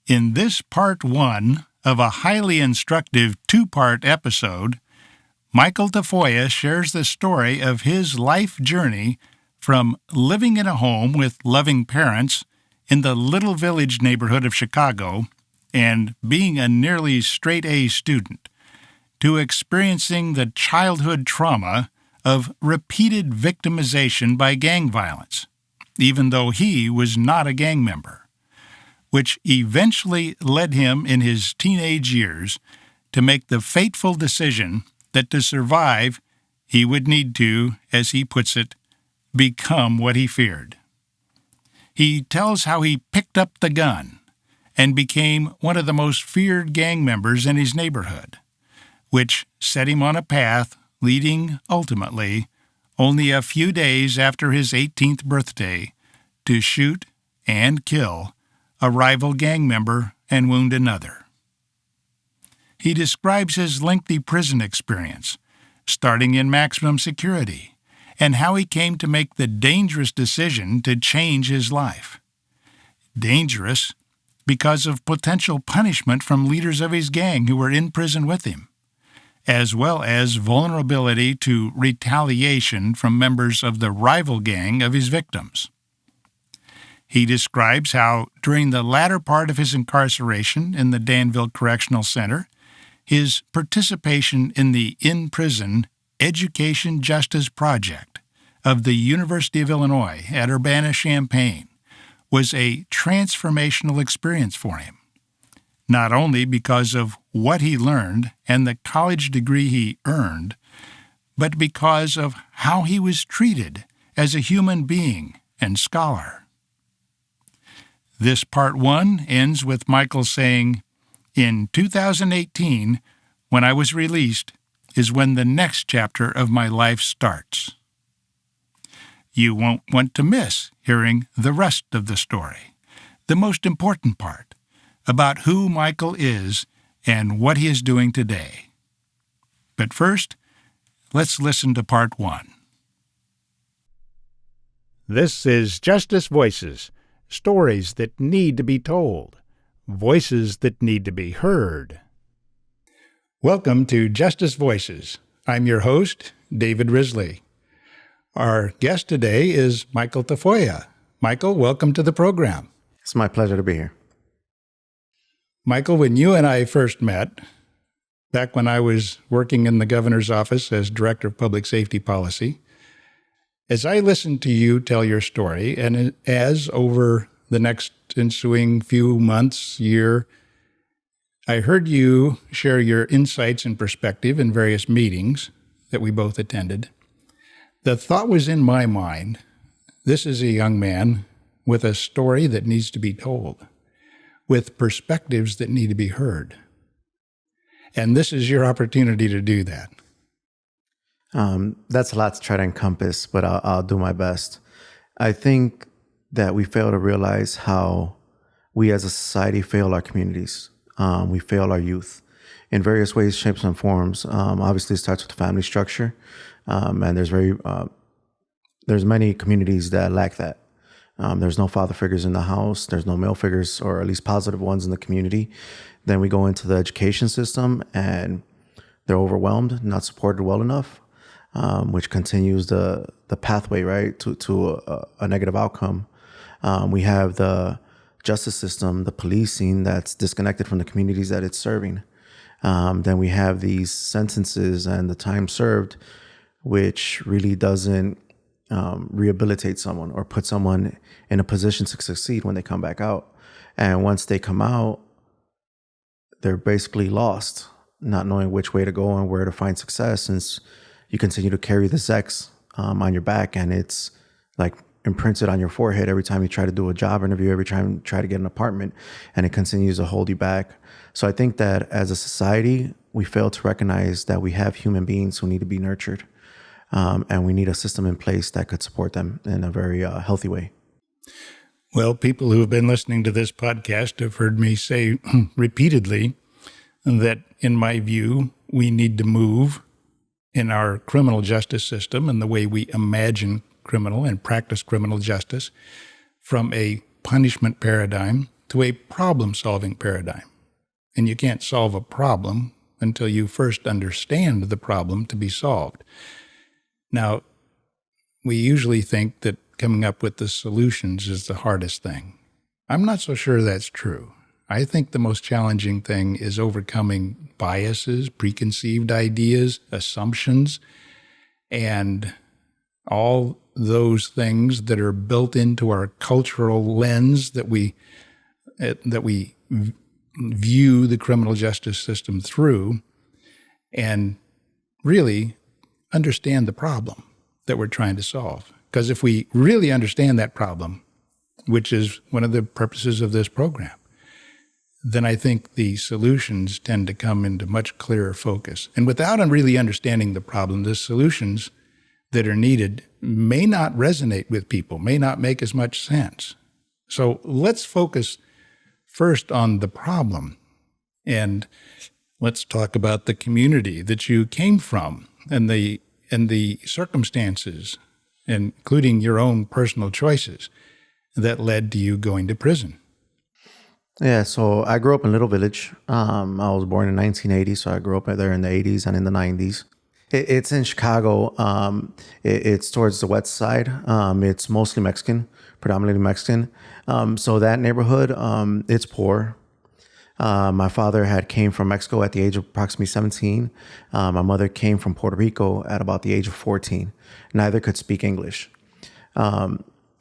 In this part one of a highly instructive two-part episode, Michael Tafolla shares the story of his life journey from living in a home with loving parents in the Little Village neighborhood of Chicago and being a nearly straight-A student to experiencing the childhood trauma of repeated victimization by gang violence, even though he was not a gang member, which eventually led him in his teenage years to make the fateful decision that to survive, he would need to, as he puts it, become what he feared. He tells how he picked up the gun and became one of the most feared gang members in his neighborhood, which set him on a path leading, ultimately, only a few days after his 18th birthday, to shoot and kill a rival gang member and wound another. He describes his lengthy prison experience, starting in maximum security, and how he came to make the dangerous decision to change his life. Dangerous because of potential punishment from leaders of his gang who were in prison with him, as well as vulnerability to retaliation from members of the rival gang of his victims. He describes how, during the latter part of his incarceration in the Danville Correctional Center, his participation in the in-prison Education Justice Project of the University of Illinois at Urbana-Champaign was a transformational experience for him, not only because of what he learned and the college degree he earned, but because of how he was treated as a human being and scholar. This part one ends with Michael saying, "In 2018, when I was released, is when the next chapter of my life starts." You won't want to miss hearing the rest of the story, the most important part, about who Michael is and what he is doing today. But first, let's listen to part one. This is Justice Voices, stories that need to be told, voices that need to be heard. Welcome to Justice Voices. I'm your host, David Risley. Our guest today is Michael Tafolla. Michael, welcome to the program. It's my pleasure to be here. Michael, when you and I first met, back when I was working in the governor's office as Director of Public Safety Policy, as I listened to you tell your story, and as over the next ensuing few months, year, I heard you share your insights and perspective in various meetings that we both attended. The thought was in my mind, this is a young man with a story that needs to be told, with perspectives that need to be heard. And this is your opportunity to do that. That's a lot to try to encompass, but I'll do my best. I think that we fail to realize how we as a society fail our communities. We fail our youth in various ways, shapes, and forms. Obviously, it starts with the family structure, and there's many communities that lack that. There's no father figures in the house. There's no male figures, or at least positive ones in the community. Then we go into the education system, and they're overwhelmed, not supported well enough, which continues the pathway, right, to a negative outcome. We have the justice system, the policing that's disconnected from the communities that it's serving. Then we have these sentences and the time served, which really doesn't rehabilitate someone or put someone in a position to succeed when they come back out. And once they come out, they're basically lost, not knowing which way to go and where to find success, since you continue to carry this X on your back, and it's like imprinted on your forehead every time you try to do a job interview, every time you try to get an apartment, and it continues to hold you back. So I think that as a society, we fail to recognize that we have human beings who need to be nurtured, and we need a system in place that could support them in a very healthy way. Well, people who have been listening to this podcast have heard me say repeatedly that, in my view, we need to move in our criminal justice system and the way we imagine criminal and practice criminal justice from a punishment paradigm to a problem-solving paradigm. And you can't solve a problem until you first understand the problem to be solved. Now, we usually think that coming up with the solutions is the hardest thing. I'm not so sure that's true. I think the most challenging thing is overcoming biases, preconceived ideas, assumptions, and all those things that are built into our cultural lens that we view the criminal justice system through, and really understand the problem that we're trying to solve. Because if we really understand that problem, which is one of the purposes of this program, then I think the solutions tend to come into much clearer focus. And without really understanding the problem, the solutions that are needed may not resonate with people, may not make as much sense. So let's focus first on the problem, and let's talk about the community that you came from and the circumstances, including your own personal choices, that led to you going to prison. Yeah, so I grew up in Little Village. I was born in 1980, so I grew up there in the 80s and in the 90s. It's in Chicago. It's towards the west side. It's mostly Mexican, predominantly Mexican. So that neighborhood, it's poor. My father came from Mexico at the age of approximately 17. My mother came from Puerto Rico at about the age of 14. Neither could speak English.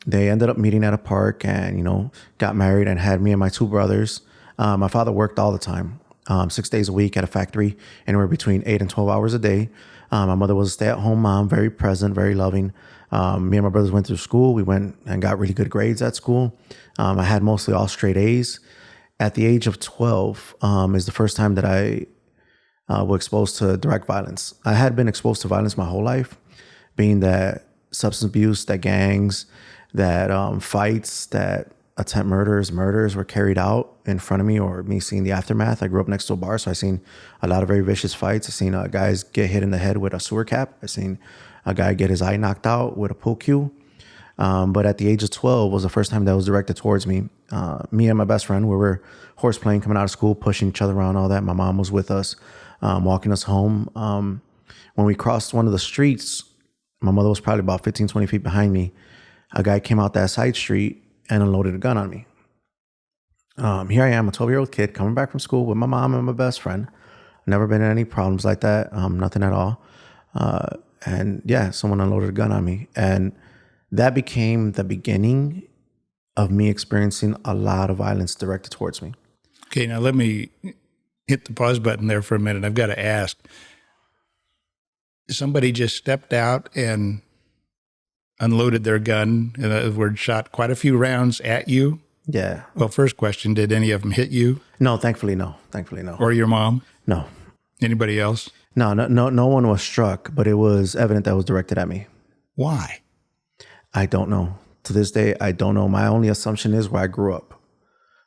They ended up meeting at a park and, got married and had me and my two brothers. My father worked all the time, 6 days a week at a factory, anywhere between 8 and 12 hours a day. My mother was a stay-at-home mom, very present, very loving. Me and my brothers went through school. We went and got really good grades at school. I had mostly all straight A's. At the age of 12 is the first time that I was exposed to direct violence. I had been exposed to violence my whole life, being that substance abuse, that gangs, that fights, that attempt murders were carried out in front of me, or me seeing the aftermath. I grew up next to a bar, so I seen a lot of very vicious fights. I seen guys get hit in the head with a sewer cap. I seen a guy get his eye knocked out with a pool cue. But at the age of 12 was the first time that was directed towards me. Me and my best friend, we were horseplaying, coming out of school, pushing each other around, all that. My mom was with us, walking us home. When we crossed one of the streets, my mother was probably about 15, 20 feet behind me. A guy came out that side street and unloaded a gun on me. Here I am, a 12-year-old kid coming back from school with my mom and my best friend. Never been in any problems like that, nothing at all. And yeah, someone unloaded a gun on me. And that became the beginning of me experiencing a lot of violence directed towards me. Okay, now let me hit the pause button there for a minute. I've got to ask, somebody just stepped out and unloaded their gun, in other words, shot quite a few rounds at you? Yeah. Well, first question, did any of them hit you? No, thankfully, no. Thankfully, no. Or your mom? No. Anybody else? No one was struck, but it was evident that it was directed at me. Why? I don't know. To this day, I don't know. My only assumption is where I grew up.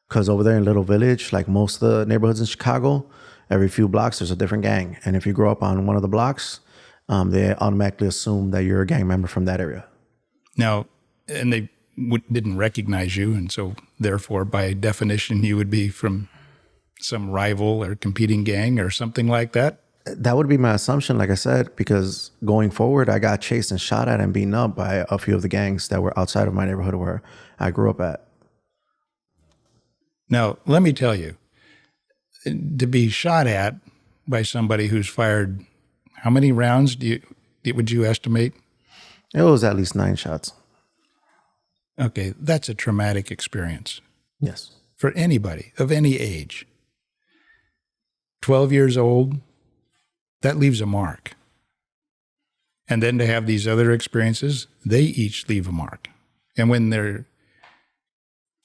Because over there in Little Village, like most of the neighborhoods in Chicago, every few blocks, there's a different gang. And if you grow up on one of the blocks, they automatically assume that you're a gang member from that area. Now, and they didn't recognize you, and so therefore, by definition, you would be from some rival or competing gang or something like that? That would be my assumption, like I said, because going forward, I got chased and shot at and beaten up by a few of the gangs that were outside of my neighborhood where I grew up at. Now, let me tell you, to be shot at by somebody who's fired, how many rounds would you estimate? It was at least 9 shots. Okay, that's a traumatic experience. Yes. For anybody of any age. 12 years old, that leaves a mark. And then to have these other experiences, they each leave a mark. And when they're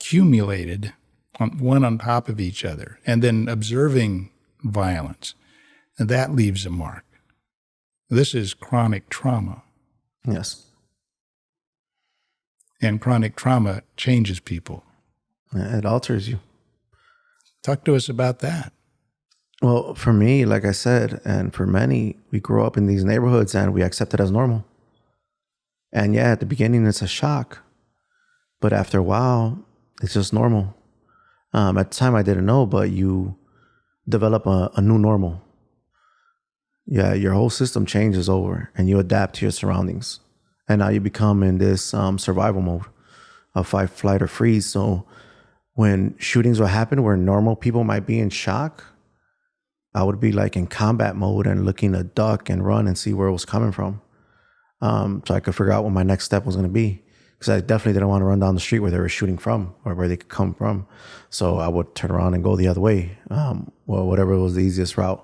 accumulated, one on top of each other, and then observing violence, that leaves a mark. This is chronic trauma. Yes. And chronic trauma changes people. It alters you. Talk to us about that. Well, for me, like I said, and for many, we grow up in these neighborhoods and we accept it as normal. And yeah, at the beginning, it's a shock. But after a while, it's just normal. At the time, I didn't know, but you develop a new normal. Yeah, your whole system changes over, and you adapt to your surroundings. And now you become in this survival mode of fight, flight, or freeze. So when shootings will happen where normal people might be in shock, I would be like in combat mode and looking to duck and run and see where it was coming from. So I could figure out what my next step was going to be. Because I definitely didn't want to run down the street where they were shooting from or where they could come from. So I would turn around and go the other way, whatever was the easiest route.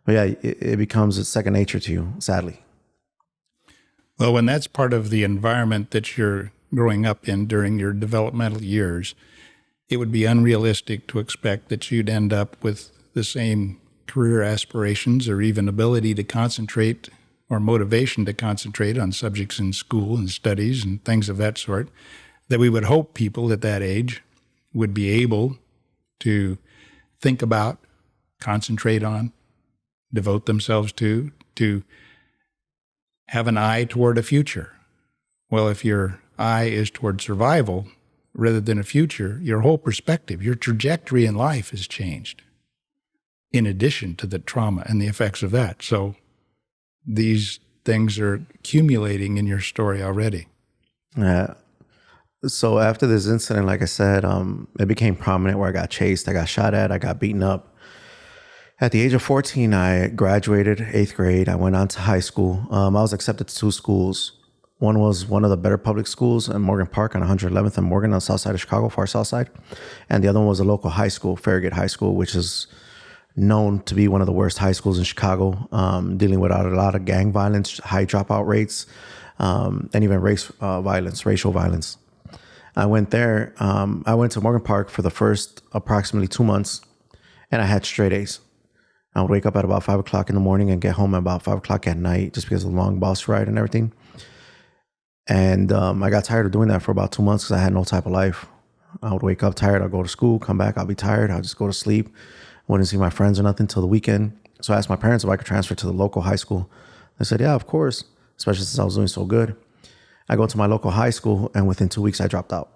But yeah, it becomes a second nature to you, sadly. Well, when that's part of the environment that you're growing up in during your developmental years, it would be unrealistic to expect that you'd end up with the same career aspirations or even ability to concentrate or motivation to concentrate on subjects in school and studies and things of that sort, that we would hope people at that age would be able to think about, concentrate on, devote themselves to have an eye toward a future. Well, if your eye is toward survival rather than a future, your whole perspective, your trajectory in life has changed, in addition to the trauma and the effects of that. So these things are accumulating in your story already. Yeah. So after this incident, like I said, it became prominent where I got chased, I got shot at, I got beaten up. At the age of 14, I graduated 8th grade. I went on to high school. I was accepted to 2 schools. One was one of the better public schools in Morgan Park on 111th and Morgan on the south side of Chicago, far south side. And the other one was a local high school, Farragut High School, which is known to be one of the worst high schools in Chicago, dealing with a lot of gang violence, high dropout rates, and even racial violence. I went there. I went to Morgan Park for the first approximately 2 months, and I had straight A's. I would wake up at about 5 o'clock in the morning and get home at about 5 o'clock at night just because of the long bus ride and everything. And I got tired of doing that for about 2 months because I had no type of life. I would wake up tired. I'll go to school, come back. I'll be tired. I'll just go to sleep. Wouldn't see my friends or nothing till the weekend. So I asked my parents if I could transfer to the local high school. They said, yeah, of course, especially since I was doing so good. I go to my local high school, and within 2 weeks, I dropped out.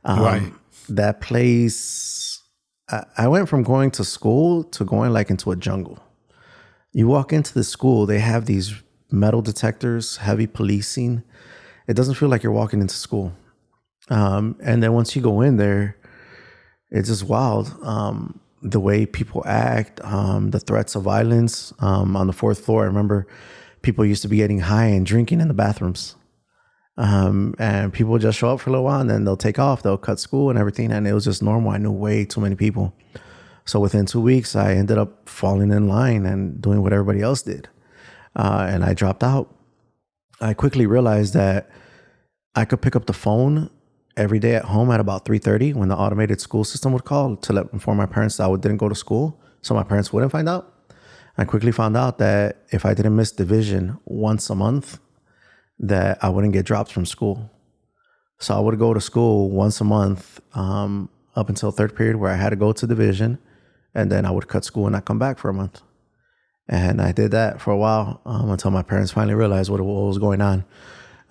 Why? That place... I went from going to school to going like into a jungle. You walk into the school, they have these metal detectors, heavy policing. It doesn't feel like you're walking into school. And then once you go in there, it's just wild. The way people act, the threats of violence. On the 4th floor, I remember people used to be getting high and drinking in the bathrooms. And people would just show up for a little while and then they'll take off, they'll cut school and everything. And it was just normal. I knew way too many people. So within 2 weeks, I ended up falling in line and doing what everybody else did. And I dropped out. I quickly realized that I could pick up the phone every day at home at about 3:30 when the automated school system would call to inform my parents that I didn't go to school so my parents wouldn't find out. I quickly found out that if I didn't miss division once a month, that I wouldn't get dropped from school. So I would go to school once a month up until 3rd period where I had to go to division, and then I would cut school and not come back for a month. And I did that for a while until my parents finally realized what was going on.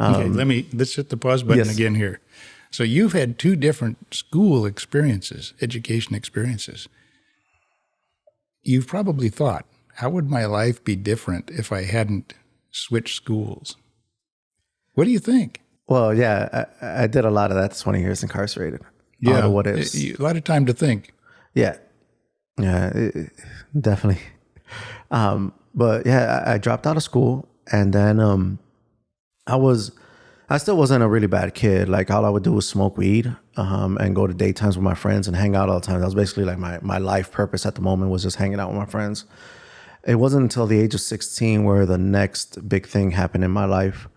Okay, let's hit the pause button again here. So you've had 2 different school experiences, education experiences. You've probably thought, how would my life be different if I hadn't switched schools? What do you think? Well, yeah, I did a lot of that 20 years incarcerated. Yeah, what ifs. A lot of time to think. Yeah, definitely. But yeah, I dropped out of school, and then I still wasn't a really bad kid. Like all I would do was smoke weed and go to daytimes with my friends and hang out all the time. That was basically like my life purpose at the moment, was just hanging out with my friends. It wasn't until the age of 16 where the next big thing happened in my life.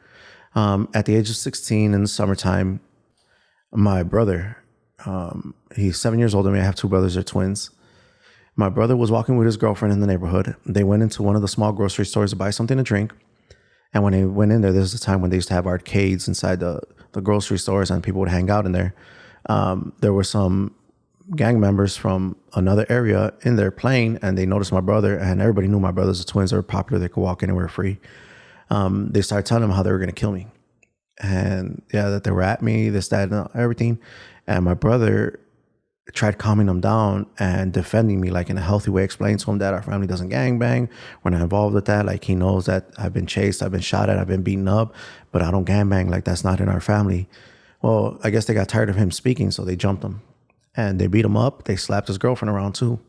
At the age of 16 in the summertime, my brother, he's 7 years older than me. I have 2 brothers, they're twins. My brother was walking with his girlfriend in the neighborhood. They went into one of the small grocery stores to buy something to drink. And when they went in there, this is the time when they used to have arcades inside the grocery stores and people would hang out in there. There were some gang members from another area in there playing, and they noticed my brother, and everybody knew my brothers are twins. They were popular. They could walk anywhere free. They started telling him how they were going to kill me. And yeah, that they were at me, this, that, and everything. And my brother tried calming him down and defending me, like in a healthy way, explaining to him that our family doesn't gangbang. We're not involved with that. Like he knows that I've been chased, I've been shot at, I've been beaten up, but I don't gangbang. Like that's not in our family. Well, I guess they got tired of him speaking, so they jumped him and they beat him up. They slapped his girlfriend around too.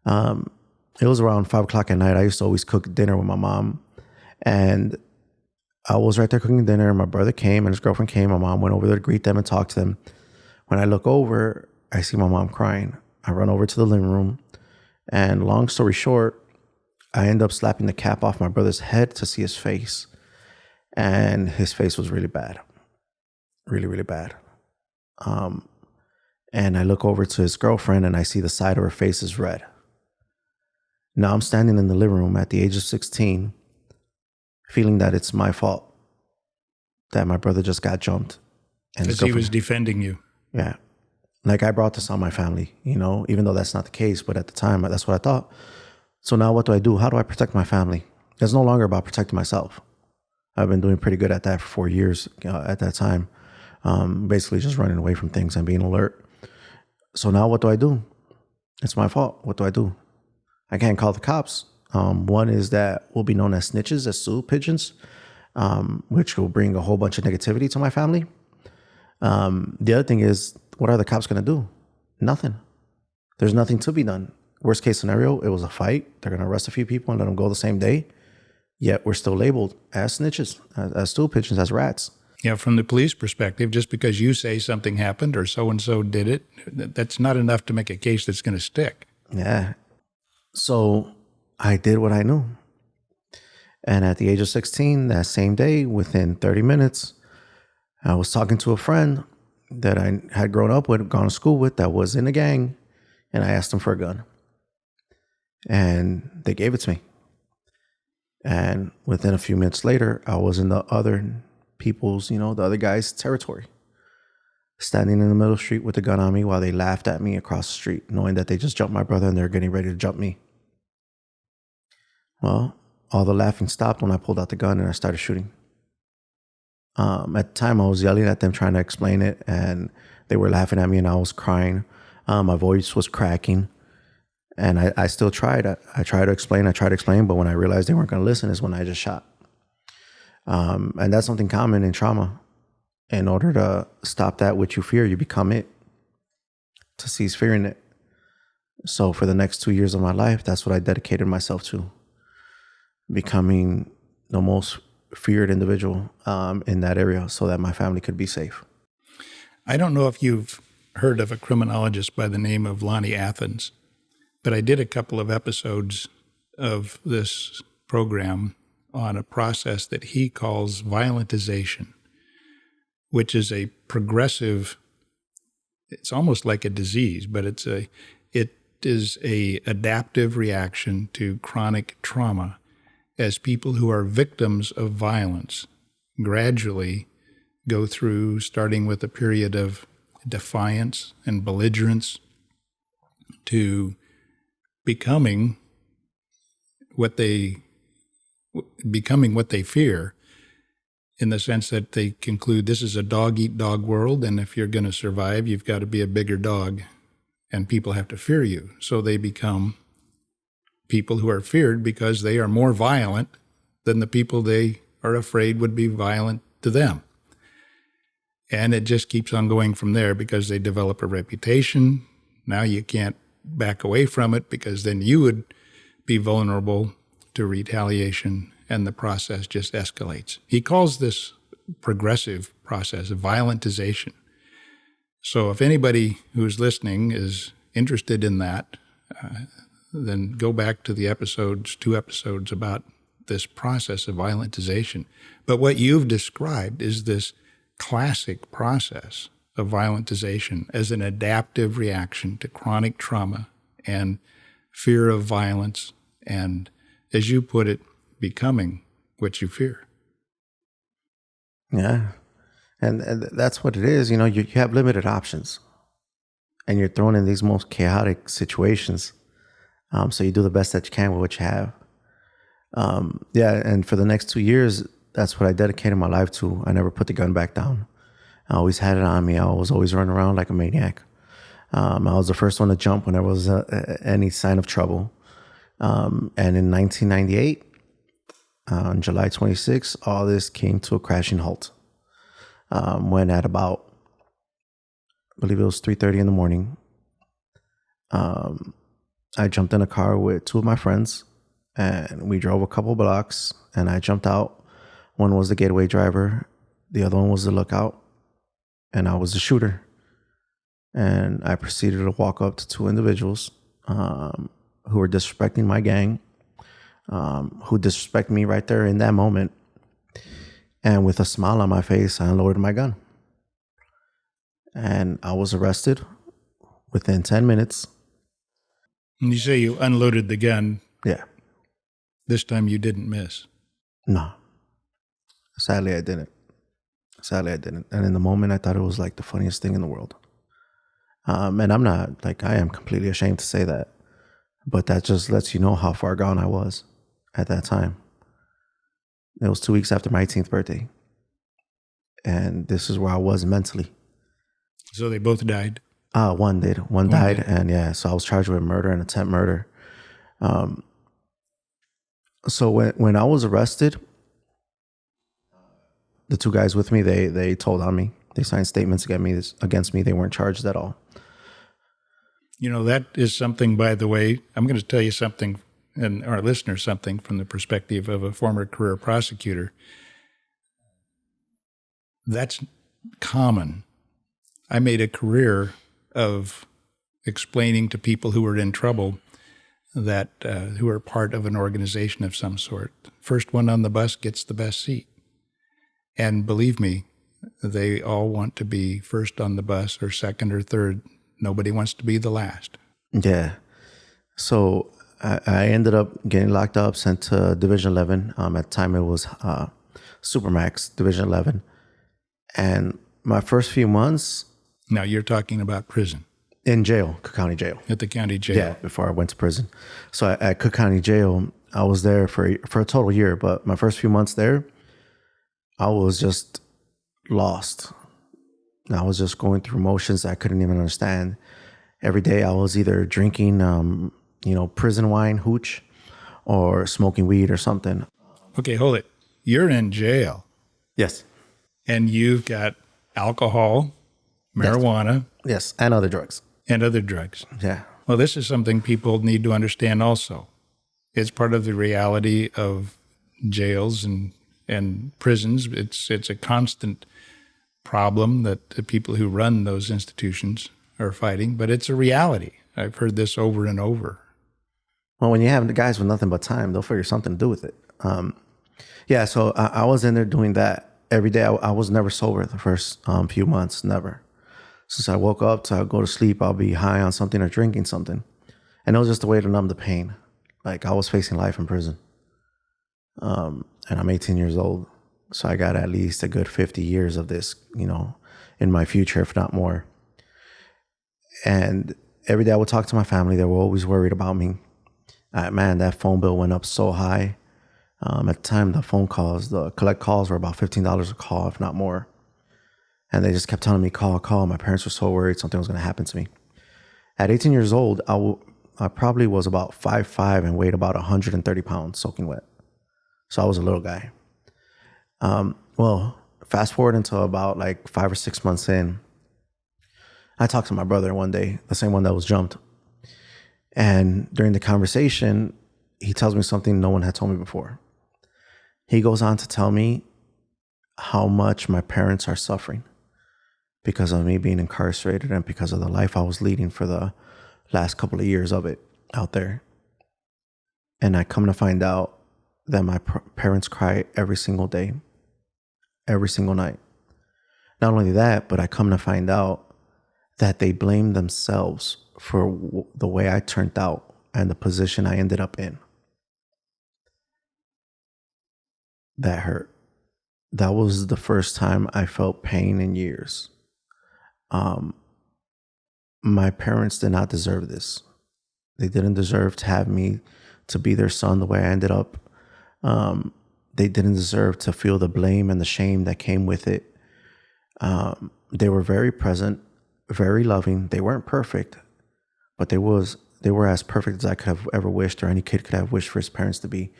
It was around 5 o'clock at night. I used to always cook dinner with my mom, and I was right there cooking dinner. My brother came and his girlfriend came. My mom went over there to greet them and talk to them. When I look over, I see my mom crying. I run over to the living room, and long story short, I end up slapping the cap off my brother's head to see his face. And his face was really bad. Really, really bad. And I look over to his girlfriend and I see the side of her face is red. Now I'm standing in the living room at the age of 16, feeling that it's my fault that my brother just got jumped. Because he was defending you. Yeah. Like I brought this on my family, you know, even though that's not the case, but at the time, that's what I thought. So now what do? How do I protect my family? It's no longer about protecting myself. I've been doing pretty good at that for 4 years at that time. Basically just running away from things and being alert. So now what do? It's my fault. What do? I can't call the cops. One is that we'll be known as snitches, as stool pigeons, which will bring a whole bunch of negativity to my family. The other thing is, what are the cops going to do? Nothing. There's nothing to be done. Worst case scenario, it was a fight. They're going to arrest a few people and let them go the same day. Yet we're still labeled as snitches, as stool pigeons, as rats. Yeah, from the police perspective, just because you say something happened or so-and-so did it, that's not enough to make a case that's going to stick. Yeah. So I did what I knew. And at the age of 16, that same day, within 30 minutes, I was talking to a friend that I had grown up with, gone to school with, that was in a gang. And I asked them for a gun. And they gave it to me. And within a few minutes later, I was in the other people's, the other guy's territory, standing in the middle of the street with a gun on me while they laughed at me across the street, knowing that they just jumped my brother and they're getting ready to jump me. Well, all the laughing stopped when I pulled out the gun and I started shooting. At the time, I was yelling at them, trying to explain it, and they were laughing at me and I was crying. My voice was cracking. And I still tried. I tried to explain, but when I realized they weren't going to listen is when I just shot. And that's something common in trauma. In order to stop that which you fear, you become it, to cease fearing it. So for the next 2 years of my life, that's what I dedicated myself to, becoming the most feared individual in that area so that my family could be safe. I don't know if you've heard of a criminologist by the name of Lonnie Athens, but I did a couple of episodes of this program on a process that he calls violentization, which is a progressive, it's almost like a disease, but it is a adaptive reaction to chronic trauma as people who are victims of violence gradually go through, starting with a period of defiance and belligerence, to becoming what they fear, in the sense that they conclude this is a dog-eat-dog world, and if you're going to survive, you've got to be a bigger dog, and people have to fear you. So they become people who are feared because they are more violent than the people they are afraid would be violent to them. And it just keeps on going from there because they develop a reputation. Now you can't back away from it because then you would be vulnerable to retaliation, and the process just escalates. He calls this progressive process violentization. So if anybody who's listening is interested in that, then go back to the two episodes about this process of violentization. But what you've described is this classic process of violentization as an adaptive reaction to chronic trauma and fear of violence and, as you put it, becoming what you fear. Yeah. And that's what it is. You have limited options and you're thrown in these most chaotic situations. So you do the best that you can with what you have. And for the next 2 years, that's what I dedicated my life to. I never put the gun back down. I always had it on me. I was always running around like a maniac. I was the first one to jump when there was any sign of trouble. And in 1998, on July 26th, all this came to a crashing halt. When at about, I believe it was 3:30 in the morning, I jumped in a car with two of my friends, and we drove a couple blocks, and I jumped out. One was the getaway driver, the other one was the lookout, and I was the shooter. And I proceeded to walk up to two individuals who were disrespecting my gang, who disrespected me right there in that moment. And with a smile on my face, I unloaded my gun. And I was arrested within 10 minutes. And you say you unloaded the gun. Yeah. This time you didn't miss. No. Sadly, I didn't. And in the moment, I thought it was like the funniest thing in the world. And I'm not, like, I am completely ashamed to say that. But that just lets you know how far gone I was at that time. It was 2 weeks after my 18th birthday. And this is where I was mentally. So they both died? One did. One died. And yeah, so I was charged with murder and attempt murder. So when I was arrested, the two guys with me, they told on me. They signed statements against me. They weren't charged at all. You know, that is something, by the way, I'm going to tell you something, and our listeners something from the perspective of a former career prosecutor. That's common. I made a career of explaining to people who were in trouble that who are part of an organization of some sort. First one on the bus gets the best seat. And believe me, they all want to be first on the bus or second or third. Nobody wants to be the last. Yeah. So I ended up getting locked up, sent to Division 11. At the time, it was Supermax, Division 11. And my first few months... Now, you're talking about prison. In jail, Cook County Jail. At the county jail. Yeah, before I went to prison. So at Cook County Jail, I was there for a total year. But my first few months there, I was just lost. I was just going through motions I couldn't even understand. Every day I was either drinking, prison wine, hooch, or smoking weed or something. Okay, hold it. You're in jail. Yes. And you've got alcohol, marijuana. Yes, and other drugs. And other drugs. Yeah. Well, this is something people need to understand also. It's part of the reality of jails and prisons. It's a constant problem that the people who run those institutions are fighting, but it's a reality. I've heard this over and over. Well, when you have the guys with nothing but time, they'll figure something to do with it. So I was in there doing that every day. I was never sober the first few months, never. Since I woke up to go to sleep, I'll be high on something or drinking something. And it was just a way to numb the pain. Like, I was facing life in prison. And I'm 18 years old. So I got at least a good 50 years of this, in my future, if not more. And every day I would talk to my family. They were always worried about me. Man, that phone bill went up so high. At the time, the collect calls were about $15 a call, if not more. And they just kept telling me, call. My parents were so worried something was going to happen to me. At 18 years old, I probably was about 5'5" and weighed about 130 pounds soaking wet. So I was a little guy. Fast forward until about like 5 or 6 months in, I talked to my brother one day, the same one that was jumped. And during the conversation, he tells me something no one had told me before. He goes on to tell me how much my parents are suffering because of me being incarcerated and because of the life I was leading for the last couple of years of it out there. And I come to find out that my parents cry every single day, every single night. Not only that, but I come to find out that they blame themselves for the way I turned out and the position I ended up in. That hurt. That was the first time I felt pain in years. My parents did not deserve this. They didn't deserve to have me to be their son the way I ended up. They didn't deserve to feel the blame and the shame that came with it. They were very present, very loving. They weren't perfect, but they were as perfect as I could have ever wished, or any kid could have wished for his parents to be.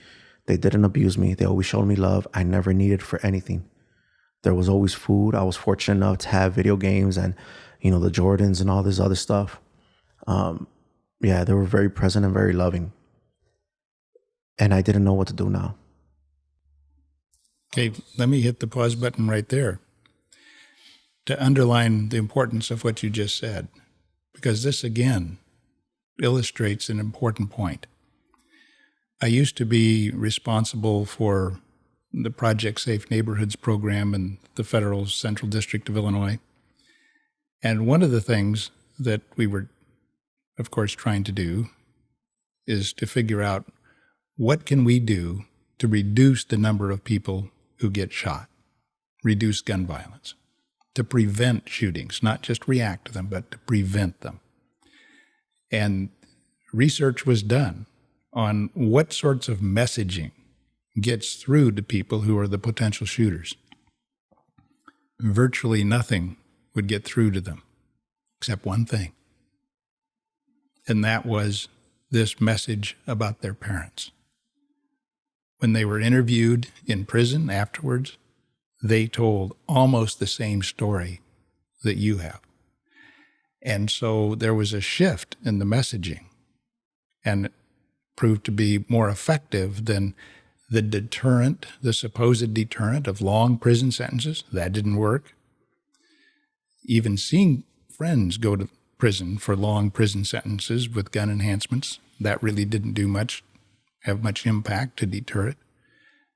They didn't abuse me. They always showed me love. I never needed for anything. There was always food. I was fortunate enough to have video games and, the Jordans and all this other stuff. Yeah, they were very present and very loving. And I didn't know what to do now. Okay, let me hit the pause button right there to underline the importance of what you just said, because this again illustrates an important point. I used to be responsible for the Project Safe Neighborhoods program in the federal Central District of Illinois. And one of the things that we were, of course, trying to do is to figure out what can we do to reduce the number of people who get shot, reduce gun violence, to prevent shootings, not just react to them, but to prevent them. And research was done on what sorts of messaging gets through to people who are the potential shooters. Virtually nothing would get through to them, except one thing. And that was this message about their parents. When they were interviewed in prison afterwards, they told almost the same story that you have. And so there was a shift in the messaging, and it proved to be more effective than the deterrent, the supposed deterrent of long prison sentences. That didn't work. Even seeing friends go to prison for long prison sentences with gun enhancements, that really didn't do much, have much impact to deter it.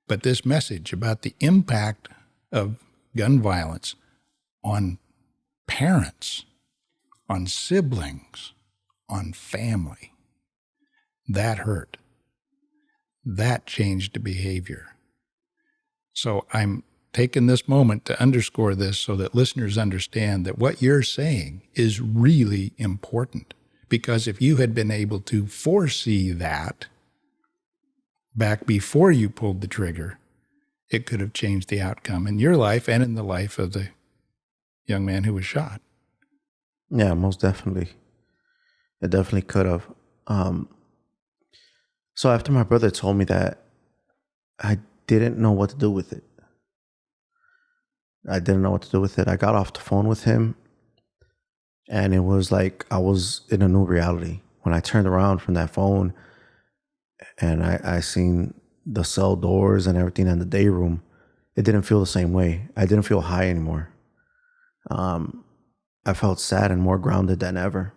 But this message about the impact of gun violence on parents, on siblings, on family, that hurt. That changed the behavior. So I'm taking this moment to underscore this so that listeners understand that what you're saying is really important. Because if you had been able to foresee that back before you pulled the trigger, it could have changed the outcome in your life and in the life of the young man who was shot. Yeah, most definitely. It definitely could have. So after my brother told me that, I didn't know what to do with it. I got off the phone with him, and it was like I was in a new reality. When I turned around from that phone and I seen the cell doors and everything in the day room, it didn't feel the same way. I didn't feel high anymore. I felt sad and more grounded than ever.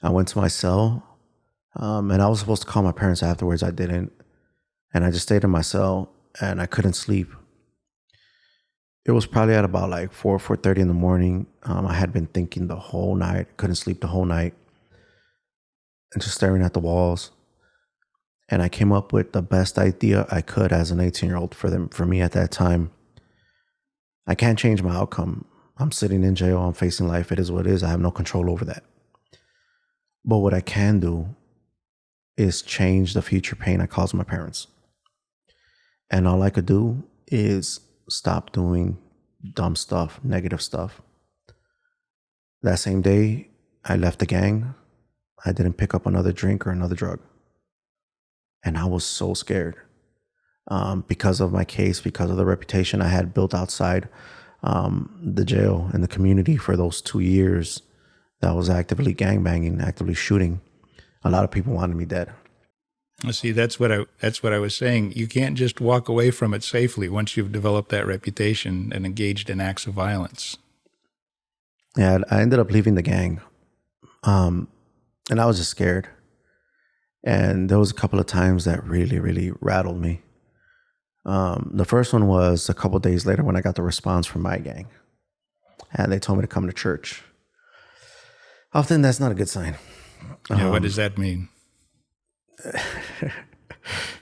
I went to my cell, and I was supposed to call my parents afterwards. I didn't. And I just stayed in my cell, and I couldn't sleep. It was probably at about like 4:30 in the morning. I had been thinking the whole night, couldn't sleep the whole night, and just staring at the walls. And I came up with the best idea I could as an 18-year-old for me at that time. I can't change my outcome. I'm sitting in jail. I'm facing life. It is what it is. I have no control over that. But what I can do is change the future pain I caused my parents. And all I could do is stop doing dumb stuff, negative stuff. That same day, I left the gang. I didn't pick up another drink or another drug. And I was so scared because of my case, because of the reputation I had built outside the jail and the community for those 2 years that I was actively gangbanging, actively shooting. A lot of people wanted me dead. See, that's what I was saying. You can't just walk away from it safely once you've developed that reputation and engaged in acts of violence. Yeah, I ended up leaving the gang, and I was just scared. And there was a couple of times that really, really rattled me. The first one was a couple of days later when I got the response from my gang, and they told me to come to church. Often that's not a good sign. Yeah, what does that mean?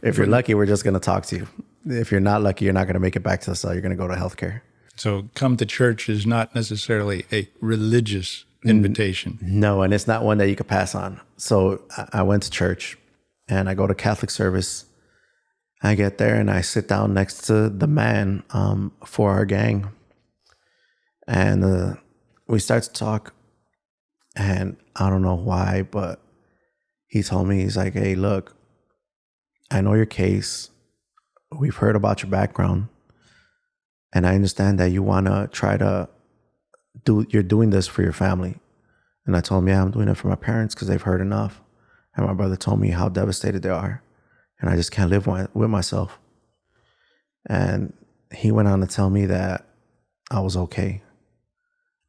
If you're lucky, we're just going to talk to you. If you're not lucky, you're not going to make it back to the cell. You're going to go to healthcare. So come to church is not necessarily a religious invitation. No, and it's not one that you could pass on. So I went to church, and I go to Catholic service. I get there, and I sit down next to the man for our gang. And we start to talk. And I don't know why, but he told me, he's like, hey, look, I know your case. We've heard about your background. And I understand that you want to try to you're doing this for your family. And I told him, yeah, I'm doing it for my parents because they've heard enough. And my brother told me how devastated they are. And I just can't live with myself. And he went on to tell me that I was okay.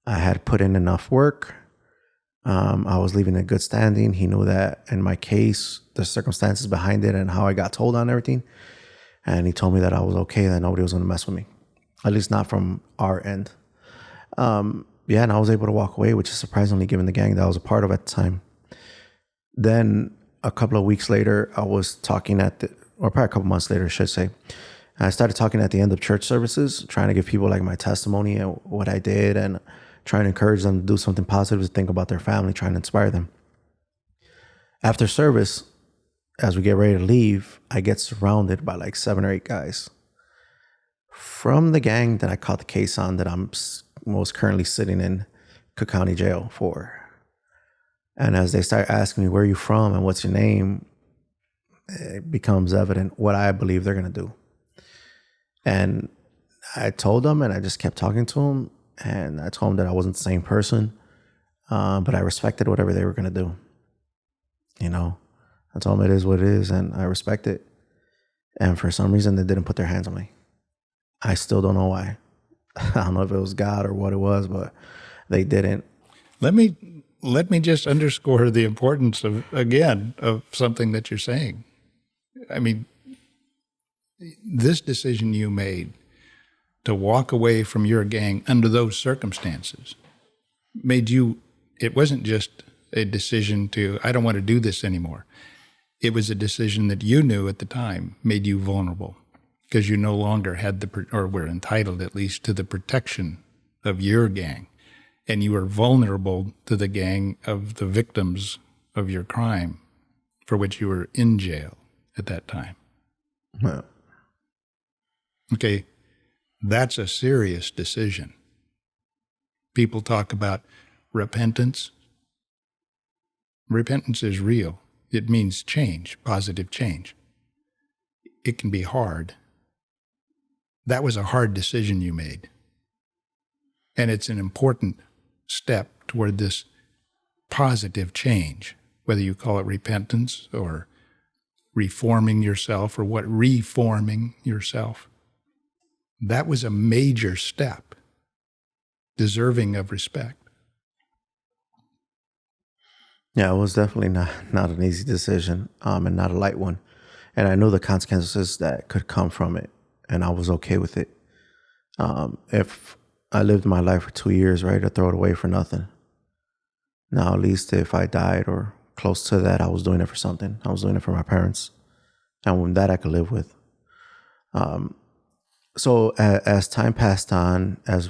I had put in enough work. I was leaving in good standing. He knew that in my case, the circumstances behind it and how I got told on everything. And he told me that I was okay, that nobody was going to mess with me, at least not from our end. Yeah, and I was able to walk away, which is surprisingly given the gang that I was a part of at the time. Then a couple of weeks later, I was talking or probably a couple months later, I should say, I started talking at the end of church services, trying to give people like my testimony and what I did and trying to encourage them to do something positive, to think about their family, trying to inspire them. After service, as we get ready to leave, I get surrounded by like 7 or 8 guys from the gang that I caught the case on, that I'm most currently sitting in Cook County Jail for. And as they start asking me, where are you from and what's your name, it becomes evident what I believe they're going to do. And I told them, and I just kept talking to them, and I told them that I wasn't the same person, but I respected whatever they were going to do. You know, I told them it is what it is, and I respect it. And for some reason, they didn't put their hands on me. I still don't know why. I don't know if it was God or what it was, but they didn't. Let me just underscore the importance of something that you're saying. I mean, this decision you made to walk away from your gang under those circumstances it wasn't just a decision to, I don't want to do this anymore. It was a decision that you knew at the time made you vulnerable, because you no longer had or were entitled at least to the protection of your gang. And you were vulnerable to the gang of the victims of your crime for which you were in jail at that time. Well, okay, that's a serious decision. People talk about repentance. Repentance is real. It means change, positive change. It can be hard. That was a hard decision you made. And it's an important step toward this positive change, whether you call it repentance or reforming yourself or reforming yourself. That was a major step, deserving of respect. Yeah, it was definitely not an easy decision, and not a light one. And I knew the consequences that could come from it, and I was okay with it. If I lived my life for 2 years, right, to throw it away for nothing. Now, at least if I died or close to that, I was doing it for something. I was doing it for my parents, and that I could live with. So as time passed on, as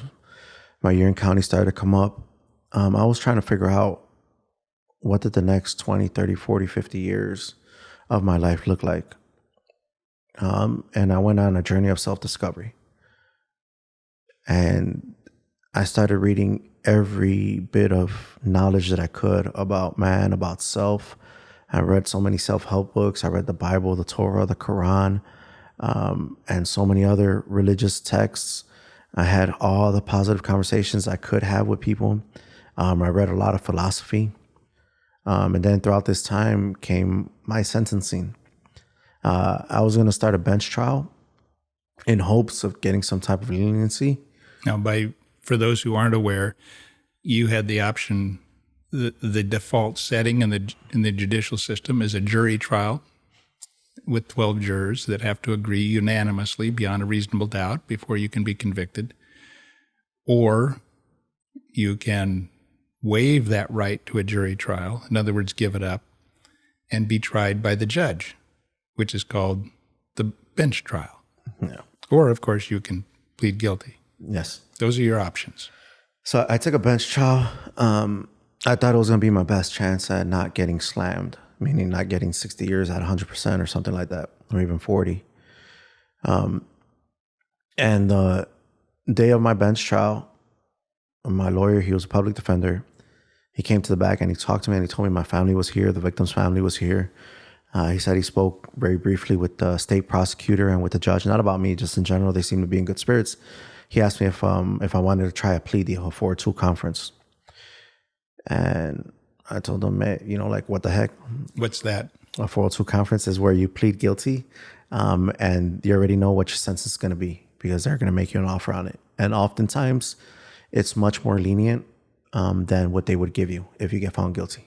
my year in county started to come up, I was trying to figure out, what did the next 20, 30, 40, 50 years of my life look like? And I went on a journey of self-discovery. And I started reading every bit of knowledge that I could about man, about self. I read so many self-help books. I read the Bible, the Torah, the Quran, and so many other religious texts. I had all the positive conversations I could have with people. I read a lot of philosophy. And then throughout this time came my sentencing. I was going to start a bench trial in hopes of getting some type of leniency. Now, for those who aren't aware, you had the option, the default setting in the judicial system is a jury trial with 12 jurors that have to agree unanimously beyond a reasonable doubt before you can be convicted. Or you can waive that right to a jury trial, in other words, give it up, and be tried by the judge, which is called the bench trial. Yeah. Or, of course, you can plead guilty. Yes. Those are your options. So I took a bench trial. I thought it was going to be my best chance at not getting slammed, meaning not getting 60 years at 100% or something like that, or even 40. And the day of my bench trial, my lawyer, he was a public defender. He came to the back and he talked to me and he told me my family was here. The victim's family was here. He said he spoke very briefly with the state prosecutor and with the judge, not about me, just in general. They seem to be in good spirits. He asked me if I wanted to try a plea deal, a 4-2 conference. And I told him, man, like, what the heck? What's that? A 402 conference is where you plead guilty and you already know what your sentence is going to be because they're going to make you an offer on it. And oftentimes it's much more lenient than what they would give you if you get found guilty.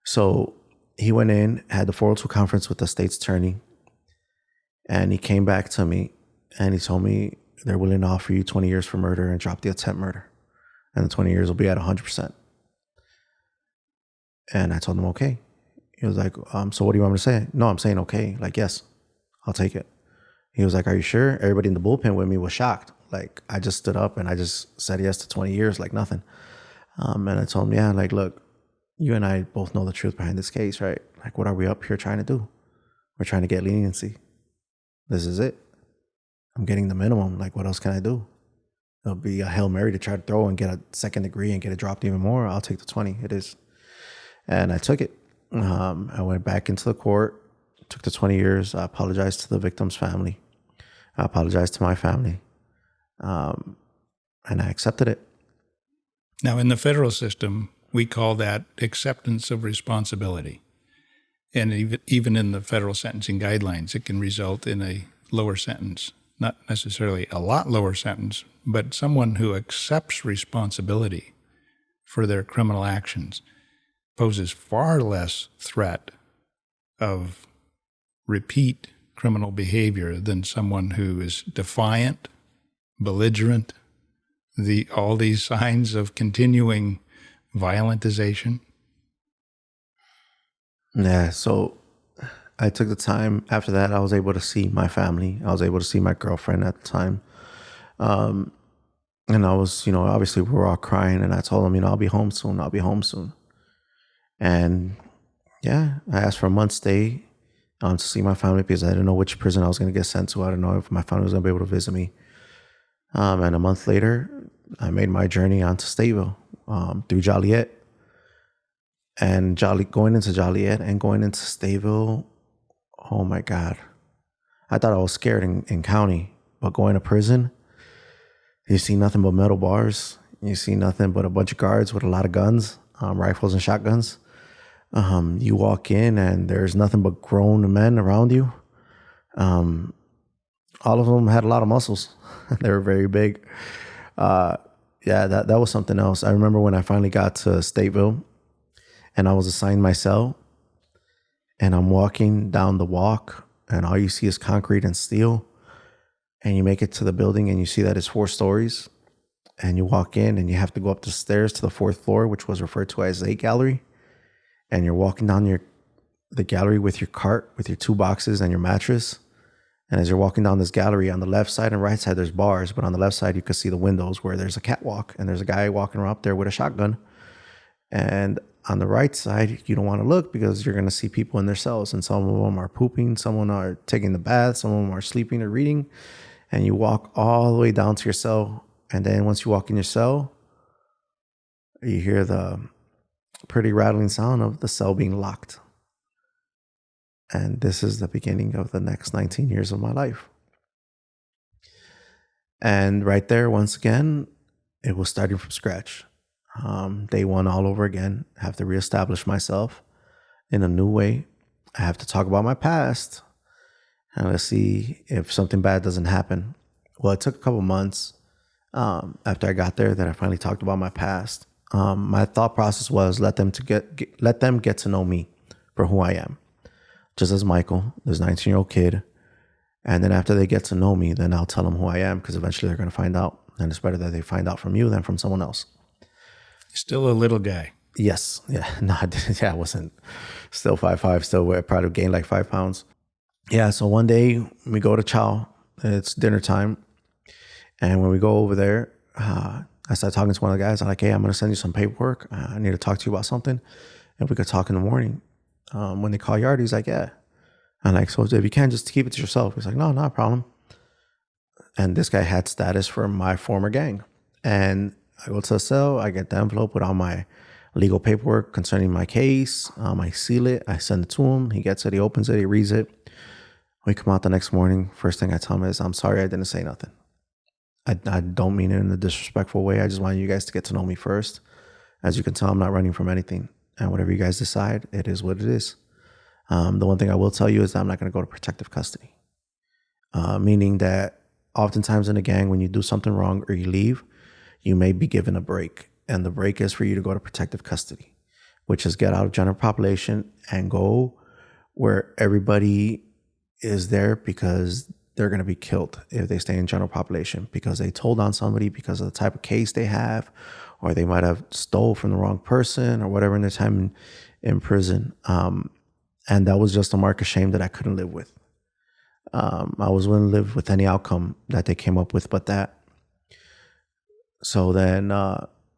So he went in, had the 402 conference with the state's attorney, and he came back to me and he told me they're willing to offer you 20 years for murder and drop the attempt murder. And the 20 years will be at 100%. And I told him, okay. He was like, so what do you want me to say? No, I'm saying okay. Like, yes, I'll take it. He was like, are you sure? Everybody in the bullpen with me was shocked. Like, I just stood up and I just said yes to 20 years, like nothing. And I told him, yeah, like, look, you and I both know the truth behind this case, right? Like, what are we up here trying to do? We're trying to get leniency. This is it. I'm getting the minimum. Like, what else can I do? It'll be a Hail Mary to try to throw and get a second degree and get it dropped even more. I'll take the 20. It is. And I took it. I went back into the court, took the 20 years. I apologized to the victim's family. I apologized to my family. And I accepted it. Now, in the federal system, we call that acceptance of responsibility. And even in the federal sentencing guidelines, it can result in a lower sentence. Not necessarily a lot lower sentence, but someone who accepts responsibility for their criminal actions poses far less threat of repeat criminal behavior than someone who is defiant, belligerent, all these signs of continuing violentization. Yeah, so I took the time. After that, I was able to see my family. I was able to see my girlfriend at the time. And I was, obviously we were all crying and I told them, I'll be home soon. I'll be home soon. And yeah, I asked for a month's stay to see my family because I didn't know which prison I was going to get sent to. I didn't know if my family was going to be able to visit me. And a month later, I made my journey onto Stateville through Joliet. And going into Joliet and going into Stateville, oh my God. I thought I was scared in county, but going to prison, you see nothing but metal bars. You see nothing but a bunch of guards with a lot of guns, rifles and shotguns. You walk in and there's nothing but grown men around you. All of them had a lot of muscles. They were very big. Yeah, that was something else. I remember when I finally got to Stateville and I was assigned my cell and I'm walking down the walk and all you see is concrete and steel. And you make it to the building and you see that it's 4 stories. And you walk in and you have to go up the stairs to the 4th floor, which was referred to as a gallery. And you're walking down the gallery with your cart, with your 2 boxes and your mattress. And as you're walking down this gallery, on the left side and right side, there's bars. But on the left side, you can see the windows where there's a catwalk. And there's a guy walking around up there with a shotgun. And on the right side, you don't want to look because you're going to see people in their cells. And some of them are pooping. Some of them are taking the bath. Some of them are sleeping or reading. And you walk all the way down to your cell. And then once you walk in your cell, you hear the pretty rattling sound of the cell being locked. And this is the beginning of the next 19 years of my life. And right there, once again, it was starting from scratch. Day one all over again. I have to reestablish myself in a new way. I have to talk about my past. And let's see if something bad doesn't happen. Well, it took a couple months after I got there that I finally talked about my past. My thought process was let them get to know me for who I am. Just as Michael, this 19-year-old kid. And then after they get to know me, then I'll tell them who I am because eventually they're going to find out. And it's better that they find out from you than from someone else. Still a little guy. Yes. Yeah. No, I wasn't. Still 5'5", still probably gained like 5 pounds. Yeah. So one day we go to chow. It's dinner time. And when we go over there, I started talking to one of the guys. I'm like, hey, I'm going to send you some paperwork. I need to talk to you about something. And we could talk in the morning. When they call Yard, he's like, yeah. I'm like, so if you can, just keep it to yourself. He's like, no, not a problem. And this guy had status for my former gang. And I go to the cell, I get the envelope with all my legal paperwork concerning my case. I seal it. I send it to him. He gets it. He opens it. He reads it. We come out the next morning. First thing I tell him is, I'm sorry I didn't say nothing. I don't mean it in a disrespectful way. I just want you guys to get to know me first. As you can tell, I'm not running from anything. And whatever you guys decide, it is what it is. The one thing I will tell you is that I'm not going to go to protective custody. Meaning that oftentimes in a gang, when you do something wrong or you leave, you may be given a break. And the break is for you to go to protective custody, which is get out of general population and go where everybody is there because they're going to be killed if they stay in general population because they told on somebody because of the type of case they have, or they might have stole from the wrong person or whatever in their time in prison. And that was just a mark of shame that I couldn't live with. I was willing to live with any outcome that they came up with but that. So then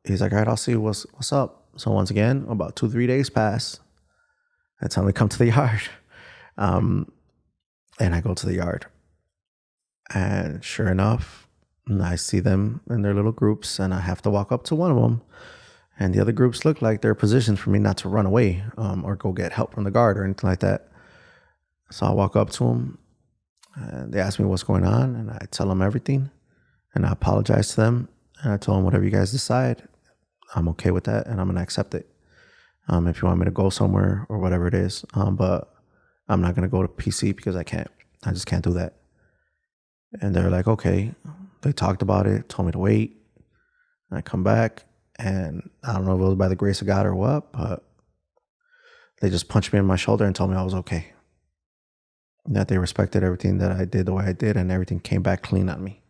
he's like, all right, I'll see what's up. So once again, about 2-3 days pass. That's time we come to the yard. And I go to the yard. And sure enough, I see them in their little groups, and I have to walk up to one of them. And the other groups look like they're positioned for me not to run away or go get help from the guard or anything like that. So I walk up to them, and they ask me what's going on, and I tell them everything. And I apologize to them. And I told them, whatever you guys decide, I'm okay with that, and I'm going to accept it. If you want me to go somewhere or whatever it is. But I'm not going to go to PC because I can't. I just can't do that. And they're like, okay. They talked about it, told me to wait. I come back, and I don't know if it was by the grace of God or what, but they just punched me in my shoulder and told me I was okay. And that they respected everything that I did the way I did, and everything came back clean on me.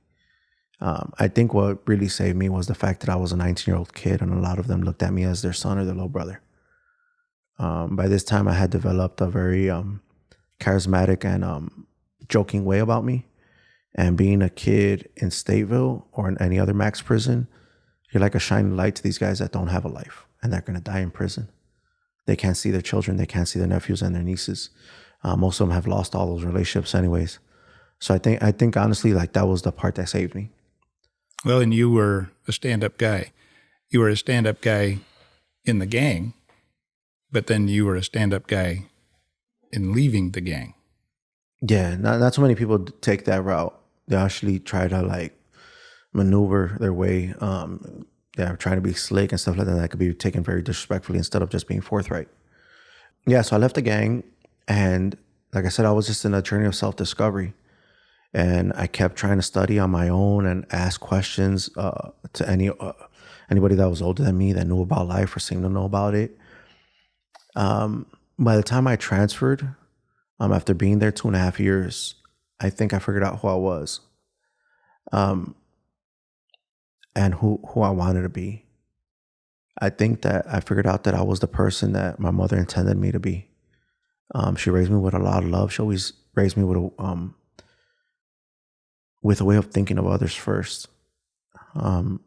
I think what really saved me was the fact that I was a 19-year-old kid, and a lot of them looked at me as their son or their little brother. By this time, I had developed a very charismatic and joking way about me. And being a kid in Stateville or in any other max prison, you're like a shining light to these guys that don't have a life, and they're going to die in prison. They can't see their children. They can't see their nephews and their nieces. Most of them have lost all those relationships anyways. So I think honestly, like, that was the part that saved me. Well, and you were a stand-up guy. You were a stand-up guy in the gang, but then you were a stand-up guy in leaving the gang. Yeah, not so many people take that route. They actually try to like maneuver their way. They're trying to be slick and stuff like that. That could be taken very disrespectfully instead of just being forthright. Yeah, so I left the gang, and like I said, I was just in a journey of self-discovery. And I kept trying to study on my own and ask questions to anybody that was older than me that knew about life or seemed to know about it. By the time I transferred, after being there 2.5 years, I think I figured out who I was, and who I wanted to be. I think that I figured out that I was the person that my mother intended me to be. She raised me with a lot of love. She always raised me with a way of thinking of others first, and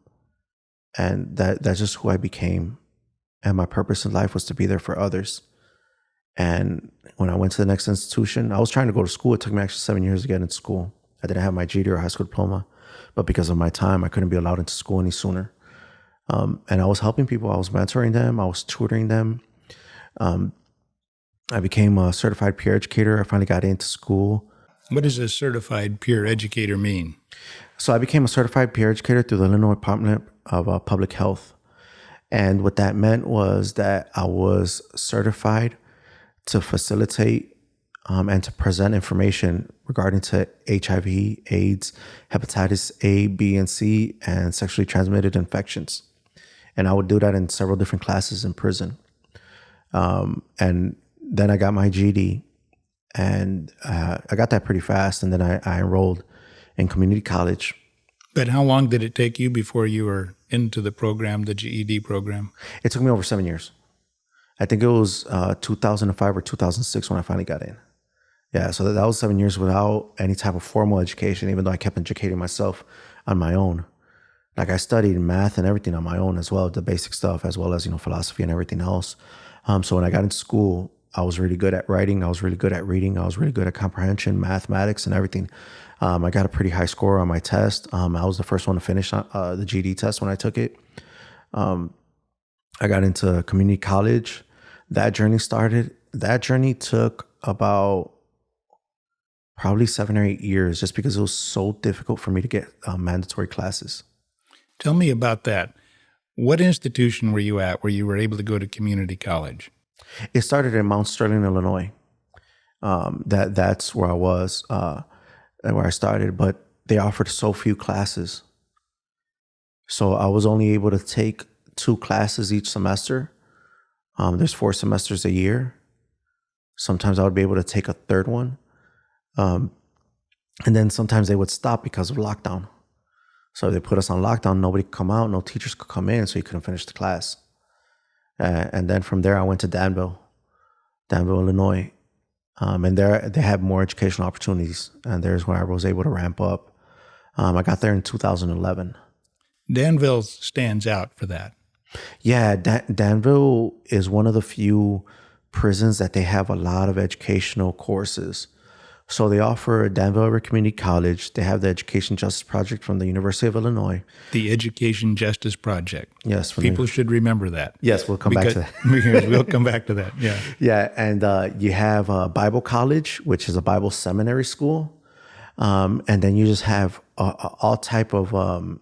that's just who I became. And my purpose in life was to be there for others. And when I went to the next institution, I was trying to go to school. It took me actually 7 years to get into school. I didn't have my GED or high school diploma, but because of my time, I couldn't be allowed into school any sooner. And I was helping people. I was mentoring them. I was tutoring them. I became a certified peer educator. I finally got into school. What does a certified peer educator mean? So I became a certified peer educator through the Illinois Department of Public Health. And what that meant was that I was certified to facilitate and to present information regarding to HIV, AIDS, hepatitis A, B, and C, and sexually transmitted infections. And I would do that in several different classes in prison. And then I got my GED, and I got that pretty fast. And then I enrolled in community college. But how long did it take you before you were into the program, the GED program? It took me over 7 years. I think it was 2005 or 2006 when I finally got in. Yeah, so that was 7 years without any type of formal education, even though I kept educating myself on my own. Like, I studied math and everything on my own as well, the basic stuff, as well as, philosophy and everything else. So when I got into school, I was really good at writing. I was really good at reading. I was really good at comprehension, mathematics, and everything. I got a pretty high score on my test. I was the first one to finish the GED test when I took it. I got into community college. That journey started. That journey took about probably 7 or 8 years just because it was so difficult for me to get mandatory classes. Tell me about that. What institution were you at where you were able to go to community college? It started in Mount Sterling, Illinois. That's where I was, and where I started, but they offered so few classes. So I was only able to take 2 classes each semester. There's 4 semesters a year. Sometimes I would be able to take a third one. And then sometimes they would stop because of lockdown. So they put us on lockdown. Nobody could come out. No teachers could come in. So you couldn't finish the class. And then from there, I went to Danville, Illinois. And there they had more educational opportunities. And there's where I was able to ramp up. I got there in 2011. Danville stands out for that. Yeah, Danville is one of the few prisons that they have a lot of educational courses. So they offer Danville Area Community College. They have the Education Justice Project from the University of Illinois. The Education Justice Project. Yes. People should remember that. Yes, we'll come back to that. We'll come back to that, yeah. Yeah, and you have Bible College, which is a Bible seminary school. And then you just have all type of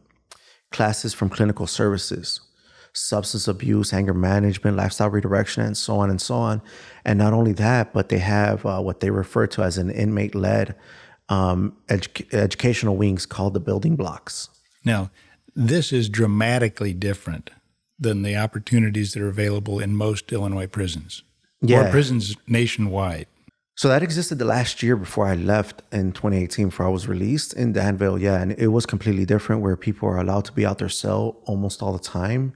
classes from clinical services, substance abuse, anger management, lifestyle redirection, and so on and so on. And not only that, but they have what they refer to as an inmate-led educational wings called the building blocks. Now, this is dramatically different than the opportunities that are available in most Illinois prisons or prisons nationwide. So that existed the last year before I left in 2018, before I was released in Danville. Yeah, and it was completely different where people are allowed to be out their cell almost all the time.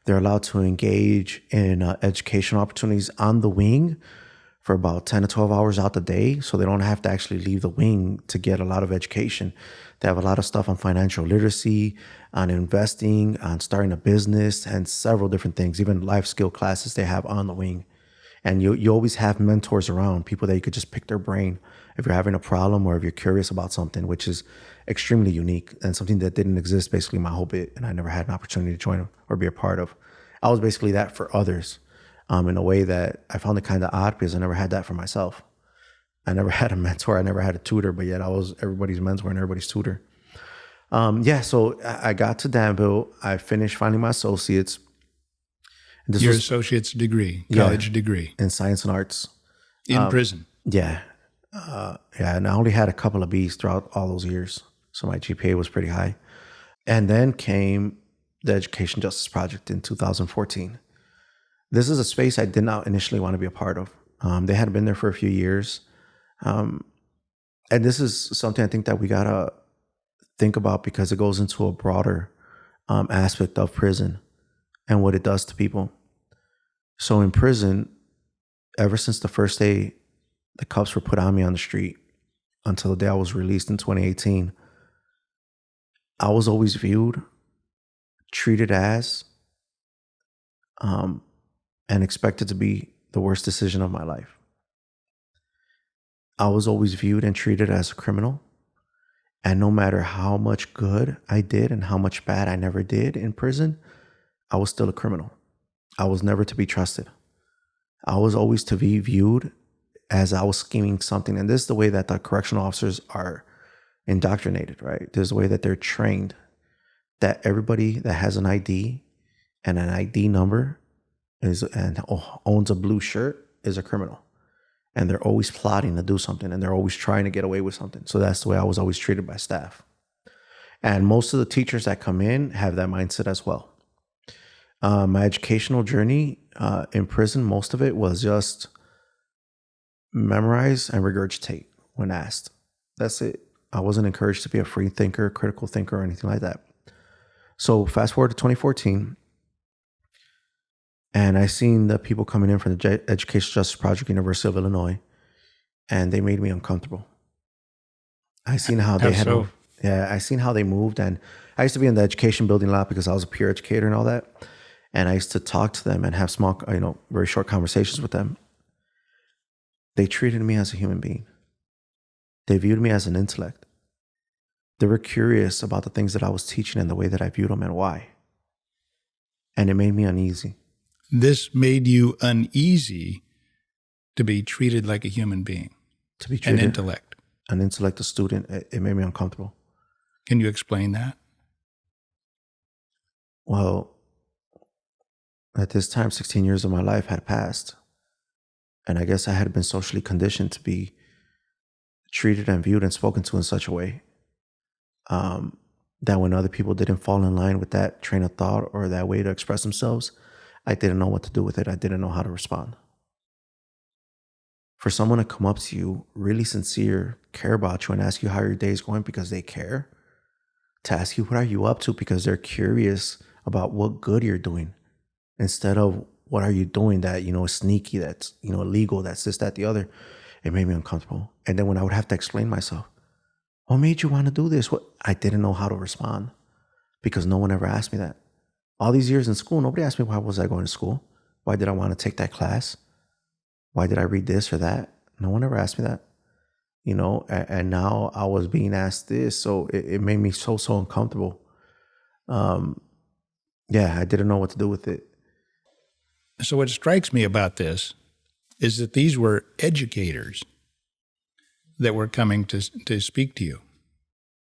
They're allowed to engage in educational opportunities on the wing for about 10 to 12 hours out the day. So they don't have to actually leave the wing to get a lot of education. They have a lot of stuff on financial literacy, on investing, on starting a business, and several different things, even life skill classes they have on the wing. And you always have mentors around, people that you could just pick their brain if you're having a problem or if you're curious about something, which is extremely unique and something that didn't exist basically my whole bit. And I never had an opportunity to join or be a part of. I was basically that for others in a way that I found it kind of odd because I never had that for myself. I never had a mentor. I never had a tutor, but yet I was everybody's mentor and everybody's tutor. So I got to Danville. I finished finding my associate's. Your associate's degree, college degree. In science and arts. In prison. Yeah. And I only had a couple of B's throughout all those years. So my GPA was pretty high. And then came the Education Justice Project in 2014. This is a space I did not initially want to be a part of. They had been there for a few years. And this is something I think that we got to think about because it goes into a broader aspect of prison and what it does to people. So in prison, ever since the first day the cuffs were put on me on the street until the day I was released in 2018, I was always viewed, treated as, and expected to be the worst decision of my life. I was always viewed and treated as a criminal. And no matter how much good I did and how much bad I never did in prison, I was still a criminal. I was never to be trusted. I was always to be viewed as I was scheming something. And this is the way that the correctional officers are indoctrinated, right? There's a way that they're trained that everybody that has an ID and an ID number and owns a blue shirt is a criminal. And they're always plotting to do something and they're always trying to get away with something. So that's the way I was always treated by staff. And most of the teachers that come in have that mindset as well. My educational journey in prison, most of it was just memorize and regurgitate when asked. That's it. I wasn't encouraged to be a free thinker, critical thinker, or anything like that. So fast forward to 2014, and I seen the people coming in from the Education Justice Project, University of Illinois, and they made me uncomfortable. I seen how they had moved. Yeah, I seen how they moved, and I used to be in the education building a lot because I was a peer educator and all that. And I used to talk to them and have small, very short conversations with them. They treated me as a human being. They viewed me as an intellect. They were curious about the things that I was teaching and the way that I viewed them and why. And it made me uneasy. this made you uneasy to be treated like a human being, To be an treated intellect. an intellect, a student, it made me uncomfortable. Can you explain that? Well, at this time, 16 years of my life had passed. And I guess I had been socially conditioned to be treated and viewed and spoken to in such a way that when other people didn't fall in line with that train of thought or that way to express themselves, I didn't know what to do with it. I didn't know how to respond. For someone to come up to you, really sincere, care about you, and ask you how your day is going because they care, to ask you what are you up to because they're curious about what good you're doing, instead of what are you doing that, is sneaky, that's, illegal, that's this, that, the other, it made me uncomfortable. And then when I would have to explain myself, what made you want to do this? I didn't know how to respond because no one ever asked me that. All these years in school, nobody asked me why was I going to school? Why did I want to take that class? Why did I read this or that? No one ever asked me that, and now I was being asked this. So it made me so uncomfortable. Yeah, I didn't know what to do with it. So what strikes me about this is that these were educators that were coming to speak to you,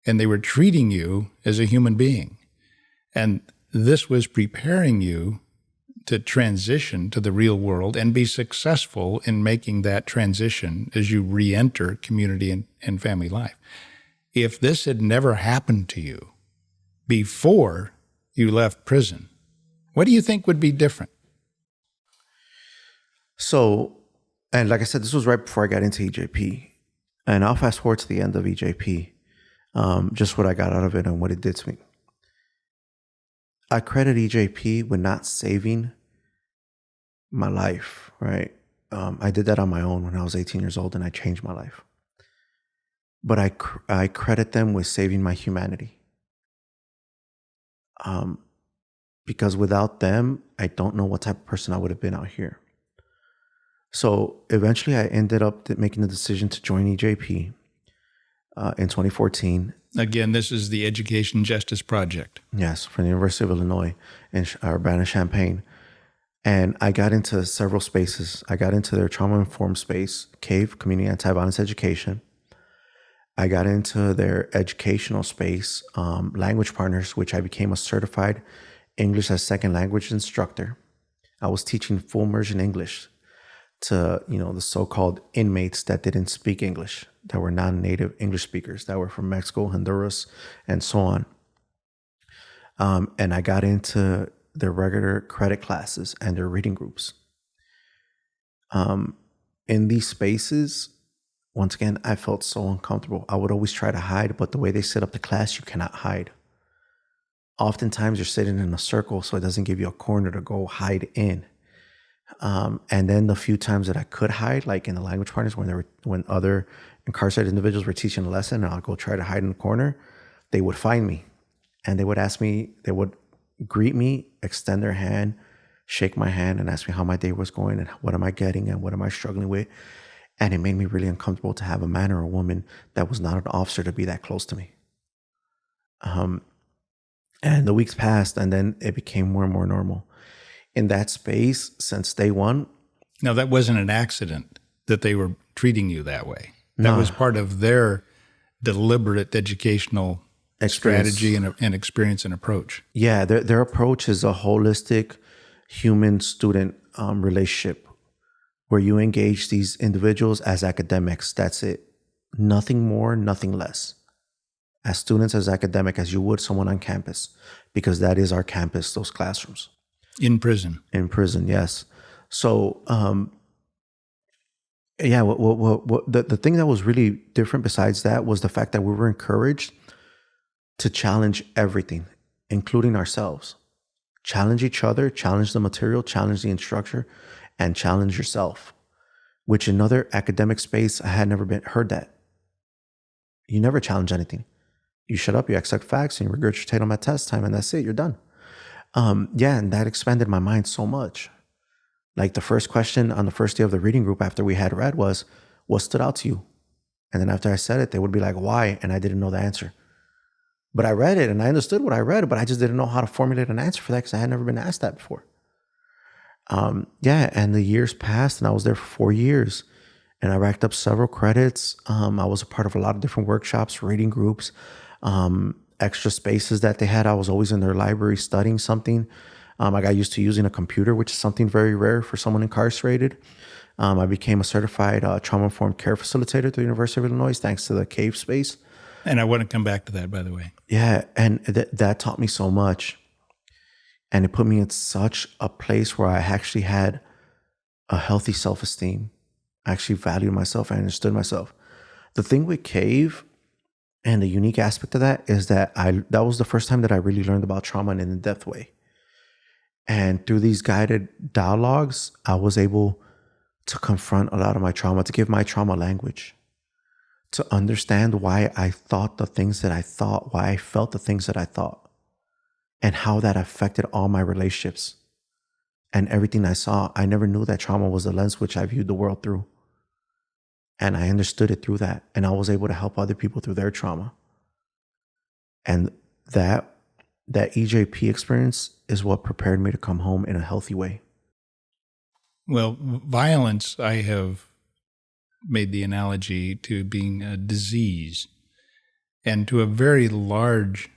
and they were treating you as a human being. And this was preparing you to transition to the real world and be successful in making that transition as you re-enter community and family life. If this had never happened to you before you left prison, what do you think would be different? So, and like I said, this was right before I got into EJP. And I'll fast forward to the end of EJP, just what I got out of it and what it did to me. I credit EJP with not saving my life, right? I did that on my own when I was 18 years old and I changed my life. But I credit them with saving my humanity. Because without them, I don't know what type of person I would have been out here. So eventually I ended up making the decision to join EJP in 2014. Again, this is the Education Justice Project. Yes, from the University of Illinois in Urbana-Champaign. And I got into several spaces. I got into their trauma-informed space, CAVE, Community Anti-Violence Education. I got into their educational space, Language Partners, which I became a certified English as second language instructor. I was teaching full immersion English to, the so-called inmates that didn't speak English, that were non-native English speakers, that were from Mexico, Honduras, and so on. And I got into their regular credit classes and their reading groups. In these spaces, once again, I felt so uncomfortable. I would always try to hide, but the way they set up the class, you cannot hide. Oftentimes, you're sitting in a circle, so it doesn't give you a corner to go hide in. And then the few times that I could hide, like in the Language Partners, when other incarcerated individuals were teaching a lesson, and I'll go try to hide in the corner, they would find me, and they would ask me, they would greet me, extend their hand, shake my hand, and ask me how my day was going and what am I getting and what am I struggling with. And it made me really uncomfortable to have a man or a woman that was not an officer to be that close to me. And the weeks passed, and then it became more and more normal. In that space, since day one. Now, that wasn't an accident that they were treating you that way. That was part of their deliberate educational strategy and experience and approach. Yeah, their approach is a holistic human-student relationship where you engage these individuals as academics. That's it. Nothing more, nothing less. As students, as academic as you would someone on campus, because that is our campus, those classrooms. In prison. In prison, yes. So, yeah, the thing that was really different besides that was the fact that we were encouraged to challenge everything, including ourselves. Challenge each other, challenge the material, challenge the instructor, and challenge yourself, which in other academic space, I had never heard that. You never challenge anything. You shut up, you accept facts, and you regurgitate them at test time, and that's it, you're done. Yeah, and that expanded my mind so much. Like the first question on the first day of the reading group after we had read was, what stood out to you? And then after I said it, they would be like, why? And I didn't know the answer. But I read it and I understood what I read, but I just didn't know how to formulate an answer for that because I had never been asked that before. Yeah, and the years passed, and I was there for 4 years, and I racked up several credits. I was a part of a lot of different workshops, reading groups, extra spaces that they had. I was always in their library studying something. I got used to using a computer, which is something very rare for someone incarcerated. I became a certified trauma-informed care facilitator at the University of Illinois, thanks to the cave space. And I want to come back to that, by the way. Yeah, and that taught me so much. And it put me in such a place where I actually had a healthy self-esteem. I actually valued myself. I understood myself. The thing with cave and the unique aspect of that is that that was the first time that I really learned about trauma in an in-depth way. And through these guided dialogues, I was able to confront a lot of my trauma, to give my trauma language, to understand why I thought the things that I thought, why I felt the things that I thought, and how that affected all my relationships and everything I saw. I never knew that trauma was the lens which I viewed the world through. And I understood it through that. And I was able to help other people through their trauma. And that EJP experience is what prepared me to come home in a healthy way. Well, violence, I have made the analogy to being a disease. And to a very large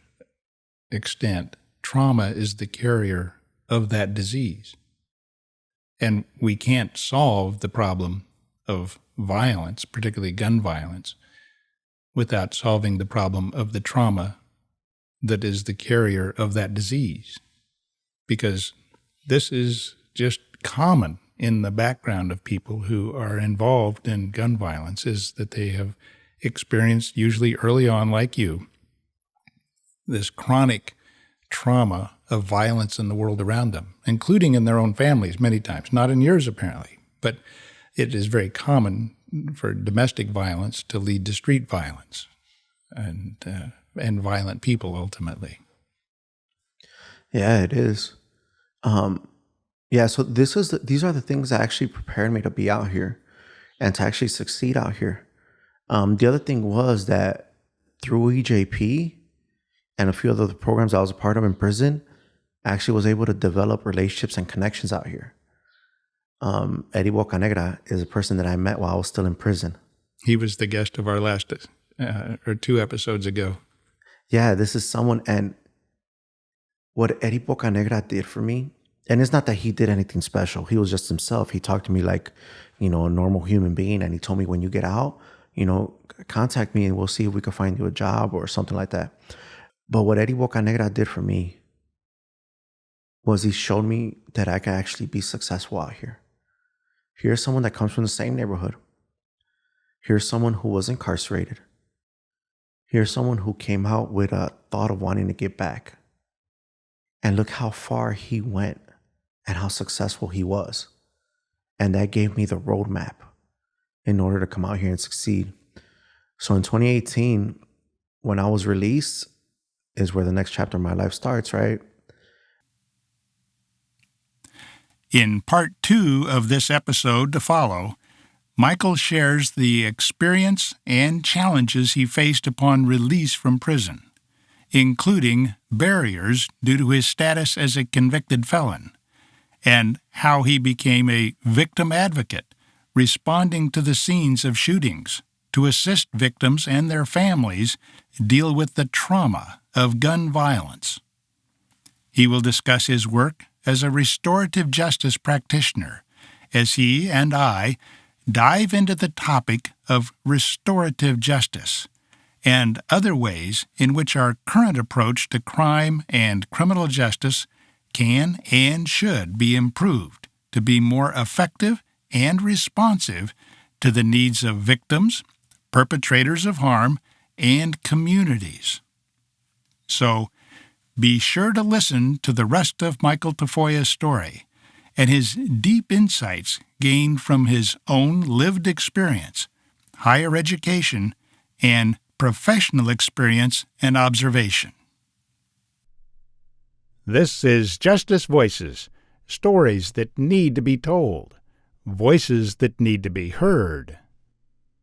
extent, trauma is the carrier of that disease. And we can't solve the problem of violence, particularly gun violence, without solving the problem of the trauma that is the carrier of that disease. Because this is just common in the background of people who are involved in gun violence, is that they have experienced, usually early on like you, this chronic trauma of violence in the world around them, including in their own families many times, not in yours apparently, but it is very common for domestic violence to lead to street violence and violent people ultimately. Yeah, it is. Yeah, so these are the things that actually prepared me to be out here and to actually succeed out here. The other thing was that through EJP and a few other programs I was a part of in prison, I actually was able to develop relationships and connections out here. Eddie Bocanegra is a person that I met while I was still in prison. He was the guest of our last or 2 episodes ago. Yeah, this is someone, and what Eddie Bocanegra did for me, and it's not that he did anything special. He was just himself. He talked to me like, a normal human being, and he told me, when you get out, contact me and we'll see if we can find you a job or something like that. But what Eddie Bocanegra did for me was he showed me that I can actually be successful out here. Here's someone that comes from the same neighborhood. Here's someone who was incarcerated. Here's someone who came out with a thought of wanting to get back. And look how far he went and how successful he was. And that gave me the roadmap in order to come out here and succeed. So in 2018, when I was released, is where the next chapter of my life starts, right? In part 2 of this episode to follow, Michael shares the experience and challenges he faced upon release from prison, including barriers due to his status as a convicted felon, and how he became a victim advocate, responding to the scenes of shootings to assist victims and their families deal with the trauma of gun violence. He will discuss his work as a restorative justice practitioner as he and I dive into the topic of restorative justice and other ways in which our current approach to crime and criminal justice can and should be improved to be more effective and responsive to the needs of victims, perpetrators of harm, and communities. So, be sure to listen to the rest of Michael Tafolla's story and his deep insights gained from his own lived experience, higher education, and professional experience and observation. This is Justice Voices, stories that need to be told, voices that need to be heard.